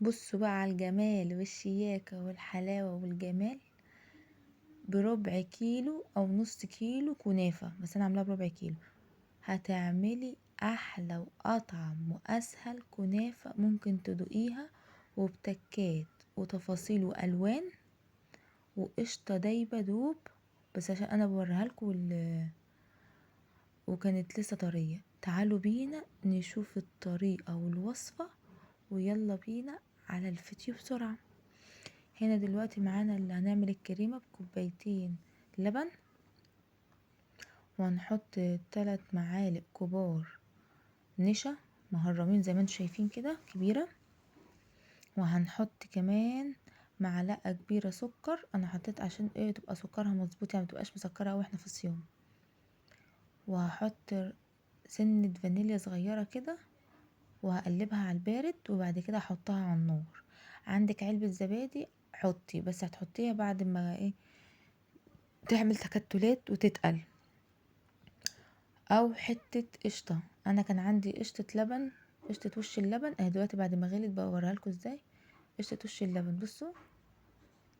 بصوا بقى على الجمال والشياكة والحلاوة والجمال. بربع كيلو او نص كيلو كنافة، بس انا عاملاها بربع كيلو. هتعملي احلى واطعم واسهل كنافة ممكن تدوقيها، وبتكات وتفاصيل والوان وقشطة دايبة دوب. بس عشان انا بوريها لكم وكانت لسه طرية. تعالوا بينا نشوف الطريقة والوصفة، ويلا بينا على الفيديو بسرعة. هنا دلوقتي معانا اللي هنعمل الكريمة بكوبايتين لبن، وهنحط 3 معالق كبار نشا مهرمين زي ما انتم شايفين كده كبيرة، وهنحط كمان معلقة كبيرة سكر. انا حطيت عشان ايه تبقى سكرها مظبوط، يعني متبقاش مسكرة واحنا في الصيام. وهحط سنة فانيليا صغيرة كده، وهقلبها على البارد، وبعد كده احطها على النار. عندك علبة زبادي حطي، بس هتحطيها بعد ما ايه تعمل تكتلات وتتقل. او حتة قشطة، انا كان عندي قشطة لبن، قشطة وش اللبن اهي. دلوقتي بعد ما غلت بوريها لكم ازاي. قشطة وش اللبن بصوا،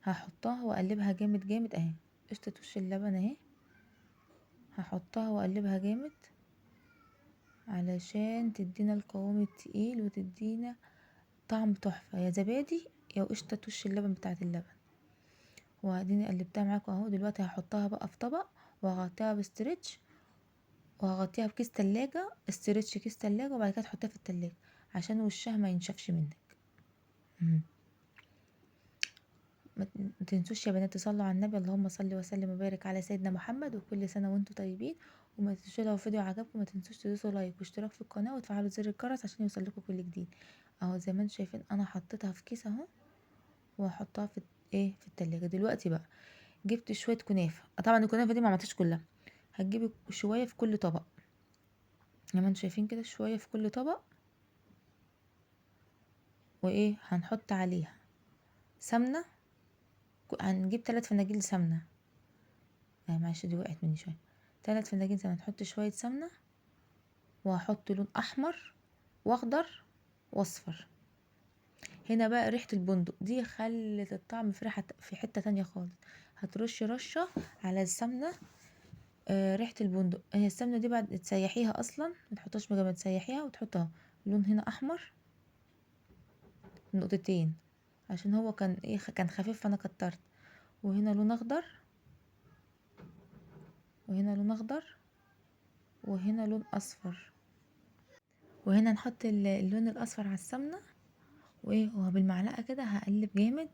هحطها واقلبها جامد جامد اهي. قشطة وش اللبن اهي، هحطها واقلبها جامد علشان تدينا القوام التقيل وتدينا طعم تحفة، يا زبادي يا قشطة وش اللبن بتاعت اللبن. واديني قلبتها معاكم اهو. دلوقتي هحطها بقى في طبق، وهغطيها بستريتش، وهغطيها بكيس تلاجة استريتش، كيس تلاجة، وبعد كده تحطيها في التلاجة عشان وشها ما ينشفش منك. مم. ما تنسوش يا بنات تصلوا على النبي، اللهم صل وسلم وبارك على سيدنا محمد، وكل سنة وانتم طيبين. وما تنسوش لو الفيديو عجبكم ما تنسوش تدوسوا لايك واشتراك في القناة وتفعلوا زر الجرس عشان يوصلكوا كل جديد. اهو زي ما انتم شايفين انا حطيتها في كيس اهو، وهحطها في ايه في التلاجة. دلوقتي بقى جبت شوية كنافة، طبعا الكنافة دي ما عملتهاش كلها، هتجيبي شوية في كل طبق زي ما انتم شايفين كده، شوية في كل طبق. وايه هنحط عليها سمنة. هنجيب 3 فناجيل سمنة. معلش دي وقعت مني شوية. 3 فناجيل سمنة، هنحط شوية سمنة، وهحط لون احمر واخضر واصفر. هنا بقى ريحة البندق دي خلت الطعم في ريحة في حتة تانية خالص. هترش رشة على السمنة ريحة البندق. هي السمنة دي بعد تسيحيها اصلا، متحطهاش مجمد، تسيحيها وتحطها. لون هنا احمر نقطتين عشان هو كان ايه كان خفيف فانا كترت. وهنا لون اخضر، وهنا لون اخضر، وهنا لون اصفر. وهنا نحط اللون الاصفر على السمنة، وايه وبالمعلقة كده هقلب جامد.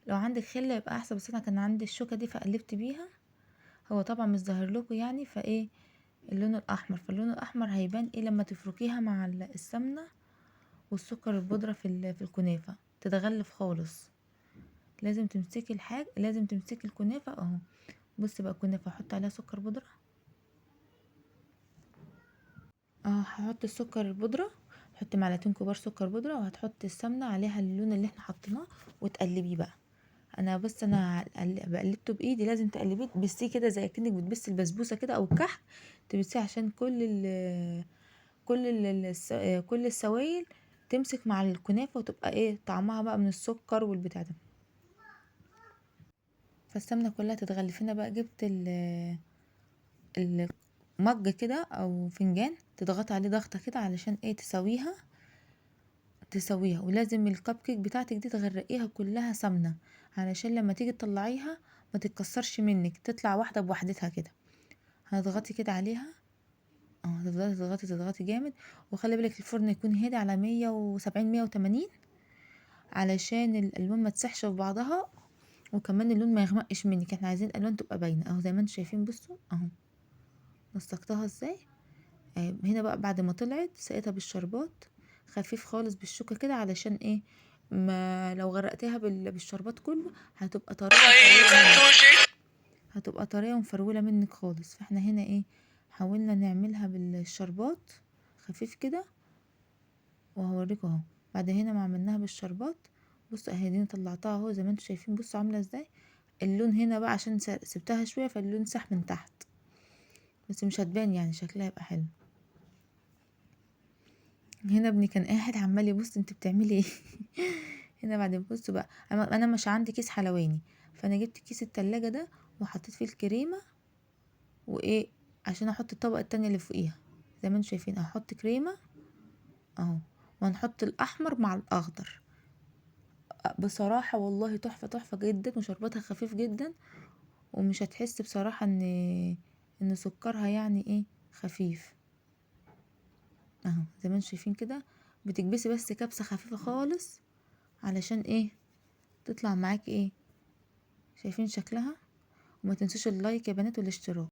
لو عندك خلة يبقى احسن، بس انا كان عندي الشوكة دي فقلبت بيها. هو طبعا مش ظاهر لكم يعني فايه اللون الاحمر، فاللون الاحمر هيبان ايه لما تفركيها مع السمنة والسكر البودرة في الكنافة تتغلف خالص. لازم تمسكي لازم تمسكي الكنافة اهو. بصي بقى الكنافة هحط عليها سكر بودرة اه، هحط السكر البودرة، تحطي معلقتين كبار سكر بودرة، وهتحطي السمنة عليها اللون اللي احنا حطيناه وتقلبيه بقى. انا بقلبته بايدي، لازم تقلبيه تبسيه كده زي كأنك بتبسي البسبوسة كده او الكحك. تبسيه عشان كل السوائل تمسك مع الكنافة، وتبقى ايه طعمها بقى من السكر والبتاع ده. فالسمنة كلها تتغلف. هنا بقى جبت المج كده او فنجان، تضغطي عليه ضغطة كده علشان ايه تسويها. ولازم الكب كيك بتاعتك دي تغرقيها كلها سمنة علشان لما تيجي تطلعيها ما تتكسرش منك، تطلع واحدة بوحدتها كده. هتضغطي كده عليها اه، هتفضلي تضغطي جامد. وخلي بالك الفرن يكون هادي على 170 180 علشان الالوان ما تسحش في بعضها، وكمان اللون ما يغمقش منك. احنا عايزين الالوان تبقى باينه اهو زي ما انتم شايفين. بصوا اهو نسقتها ازاي. هنا بقى بعد ما طلعت سقيتها بالشربات خفيف خالص بالشوكة كده، علشان ايه ما لو غرقتها بالشربات كله هتبقى طرية هتبقى طرية ومفرولة منك خالص. فاحنا هنا ايه حاولنا نعملها بالشربات خفيف كده، وهوريكم اهو بعد هنا ما عملناها بالشربات. بصوا اهي دي طلعتها اهو زي ما انتم شايفين. بصوا عامله ازاي اللون هنا بقى عشان سبتها شويه فاللون ساح من تحت، بس مش هتبان يعني شكلها يبقى حلو. هنا ابني كان قاعد عمال يبص انت بتعملي ايه. هنا بعدين بصوا بقى، انا مش عندي كيس حلواني، فانا جبت كيس التلاجة ده وحطيت فيه الكريمة وايه، عشان احط الطبقة التانية اللي فوقيها. زي ما انتم شايفين هحط كريمة اهو، وهنحط الاحمر مع الاخضر. بصراحة والله تحفة تحفة جدا، وشربتها خفيف جدا، ومش هتحس بصراحة ان سكرها يعني ايه خفيف. اهو زي ما انتم شايفين كده، بتكبسي بس كبسة خفيفة خالص علشان ايه تطلع معاك ايه، شايفين شكلها. وما تنسوش اللايك يا بنات والاشتراك.